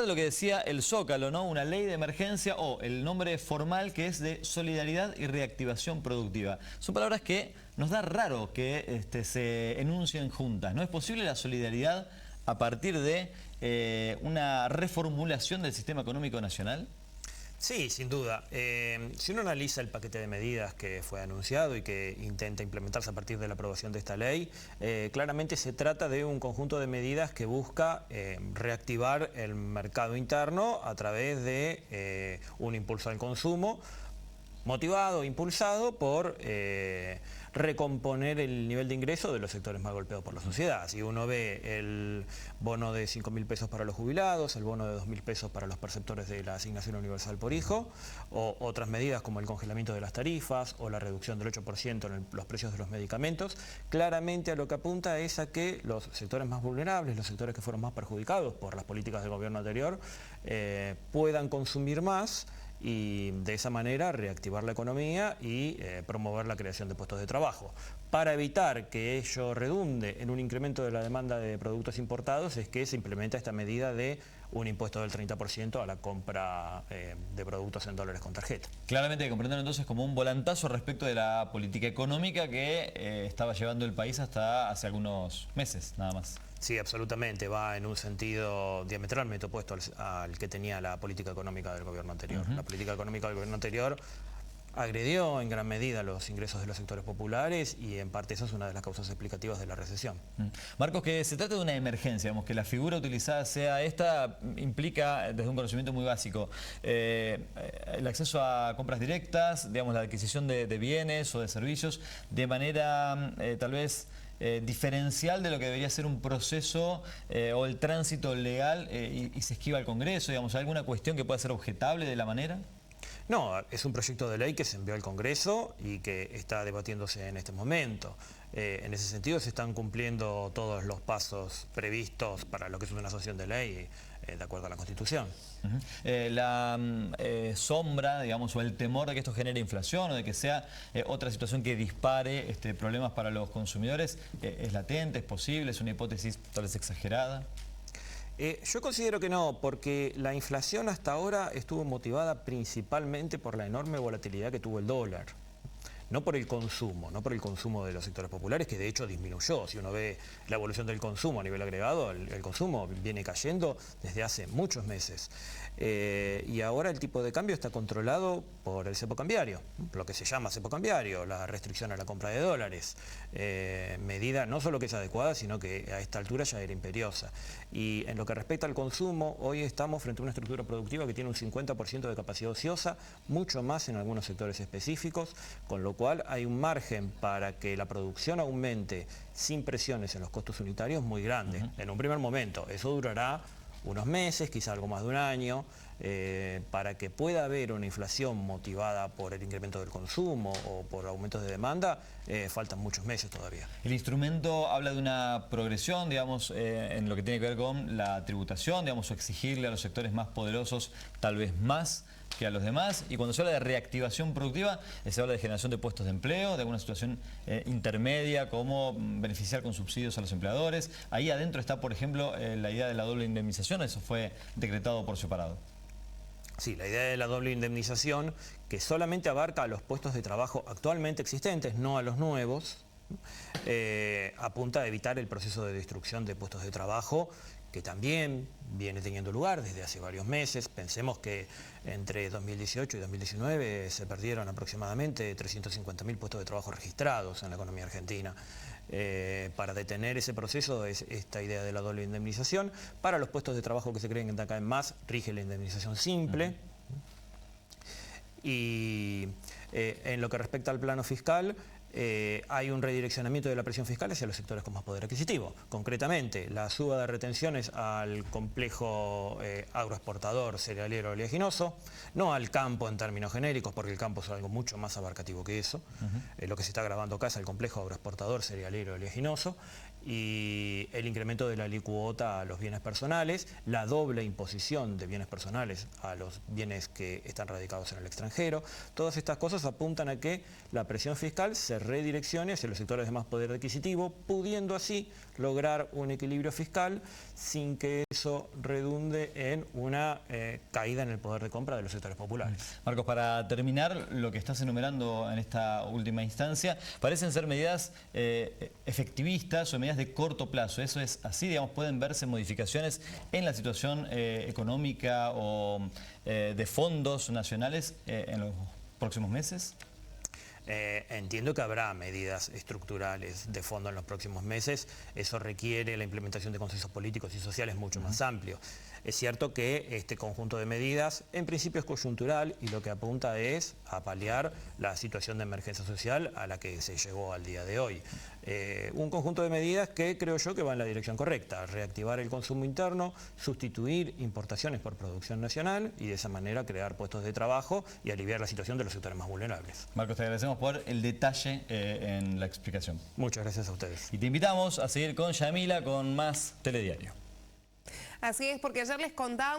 Lo que decía el Zócalo, ¿no? Una ley de emergencia o el nombre formal que es de solidaridad y reactivación productiva. Son palabras que nos da raro que se enuncien juntas. ¿No es posible la solidaridad a partir de una reformulación del sistema económico nacional? Sí, sin duda. Si uno analiza el paquete de medidas que fue anunciado y que intenta implementarse a partir de la aprobación de esta ley, claramente se trata de un conjunto de medidas que busca reactivar el mercado interno a través de un impulso al consumo, motivado, impulsado por recomponer el nivel de ingreso de los sectores más golpeados por la sociedad. Si uno ve el bono de 5.000 pesos para los jubilados, el bono de 2.000 pesos para los perceptores de la asignación universal por hijo, o otras medidas como el congelamiento de las tarifas o la reducción del 8% en los precios de los medicamentos, claramente a lo que apunta es a que los sectores más vulnerables, los sectores que fueron más perjudicados por las políticas del gobierno anterior, puedan consumir más y de esa manera reactivar la economía y promover la creación de puestos de trabajo. Para evitar que ello redunde en un incremento de la demanda de productos importados es que se implementa esta medida de un impuesto del 30% a la compra de productos en dólares con tarjeta. Claramente hay que comprenderlo entonces como un volantazo respecto de la política económica que estaba llevando el país hasta hace algunos meses, nada más. Sí, absolutamente. Va en un sentido diametralmente opuesto al que tenía la política económica del gobierno anterior. La política económica del gobierno anterior agredió en gran medida los ingresos de los sectores populares y en parte eso es una de las causas explicativas de la recesión. Marcos, que se trata de una emergencia, digamos, que la figura utilizada sea esta, implica desde un conocimiento muy básico el acceso a compras directas, digamos, la adquisición de bienes o de servicios de manera tal vez diferencial de lo que debería ser un proceso o el tránsito legal y se esquiva al Congreso, digamos, ¿hay alguna cuestión que pueda ser objetable de la manera? No, es un proyecto de ley que se envió al Congreso y que está debatiéndose en este momento. En ese sentido se están cumpliendo todos los pasos previstos para lo que es una sanción de ley de acuerdo a la Constitución. La sombra, digamos, o el temor de que esto genere inflación o de que sea otra situación que dispare problemas para los consumidores, ¿es latente, es posible, es una hipótesis tal vez exagerada? Yo considero que no, porque la inflación hasta ahora estuvo motivada principalmente por la enorme volatilidad que tuvo el dólar. No por el consumo de los sectores populares, que de hecho disminuyó. Si uno ve la evolución del consumo a nivel agregado, el consumo viene cayendo desde hace muchos meses. Y ahora el tipo de cambio está controlado por el cepo cambiario, lo que se llama cepo cambiario, la restricción a la compra de dólares. Medida no solo que es adecuada, sino que a esta altura ya era imperiosa. Y en lo que respecta al consumo, hoy estamos frente a una estructura productiva que tiene un 50% de capacidad ociosa, mucho más en algunos sectores específicos, con lo cual hay un margen para que la producción aumente sin presiones en los costos unitarios muy grande. En un primer momento, eso durará unos meses, quizá algo más de un año, para que pueda haber una inflación motivada por el incremento del consumo o por aumentos de demanda, faltan muchos meses todavía. El instrumento habla de una progresión, digamos, en lo que tiene que ver con la tributación, digamos, o exigirle a los sectores más poderosos tal vez más que a los demás, y cuando se habla de reactivación productiva, se habla de generación de puestos de empleo, de alguna situación intermedia, como beneficiar con subsidios a los empleadores. Ahí adentro está, por ejemplo, la idea de la doble indemnización, eso fue decretado por separado. Sí, la idea de la doble indemnización, que solamente abarca a los puestos de trabajo actualmente existentes, no a los nuevos, apunta a evitar el proceso de destrucción de puestos de trabajo que también viene teniendo lugar desde hace varios meses. Pensemos que entre 2018 y 2019 se perdieron aproximadamente 350.000 puestos de trabajo registrados en la economía argentina. Para detener ese proceso es esta idea de la doble indemnización. Para los puestos de trabajo que se creen que caen más, rige la indemnización simple. Y en lo que respecta al plano fiscal, hay un redireccionamiento de la presión fiscal hacia los sectores con más poder adquisitivo. Concretamente, la suba de retenciones al complejo agroexportador cerealero oleaginoso, no al campo en términos genéricos, porque el campo es algo mucho más abarcativo que eso. Lo que se está grabando acá es el complejo agroexportador cerealero oleaginoso, y el incremento de la alícuota a los bienes personales, la doble imposición de bienes personales a los bienes que están radicados en el extranjero. Todas estas cosas apuntan a que la presión fiscal se redireccione hacia los sectores de más poder adquisitivo, pudiendo así lograr un equilibrio fiscal sin que eso redunde en una caída en el poder de compra de los sectores populares. Marcos, para terminar, lo que estás enumerando en esta última instancia, parecen ser medidas efectivistas o medidas de corto plazo. ¿Eso es así? Digamos, ¿pueden verse modificaciones en la situación económica o de fondos nacionales en los próximos meses? Entiendo que habrá medidas estructurales de fondo en los próximos meses. Eso requiere la implementación de consensos políticos y sociales mucho más amplios. Es cierto que este conjunto de medidas en principio es coyuntural y lo que apunta es a paliar la situación de emergencia social a la que se llegó al día de hoy. Un conjunto de medidas que creo yo que va en la dirección correcta: reactivar el consumo interno, sustituir importaciones por producción nacional y de esa manera crear puestos de trabajo y aliviar la situación de los sectores más vulnerables. Marcos, te agradecemos por el detalle en la explicación. Muchas gracias a ustedes. Y te invitamos a seguir con Yamila con más Telediario. Así es, porque ayer les contábamos